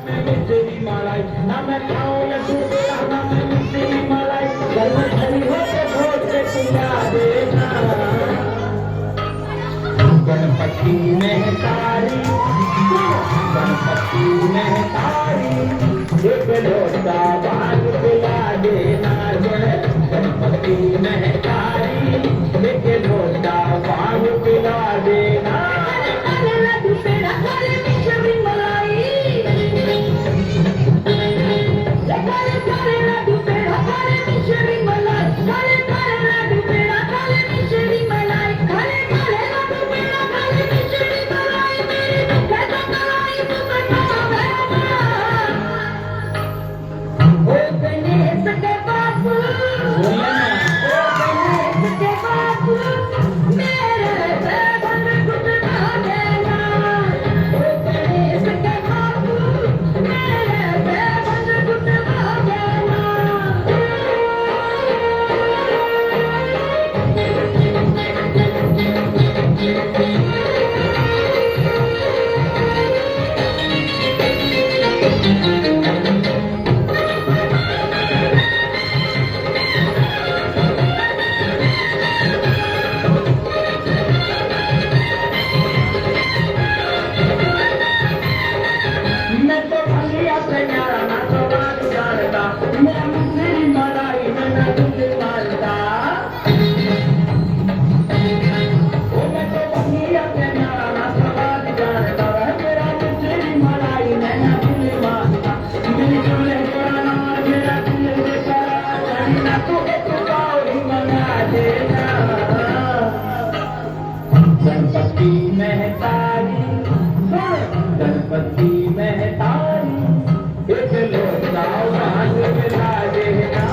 मिश्री मलाई ना मैं खाऊं लड्डू तेरा ना मैं मिश्री मलाई घर में खड़ी होके भोज पे पिला देना गणपति में तारी गणपति में तारी एक लोटा भाग पिला देना गणपति में तारी एक लोटा भाग पिला देना लड्डू तेरा खाली मिश्री मलाई गणपति में तारी गणपति में तारी एक लोटा भाग पिला देना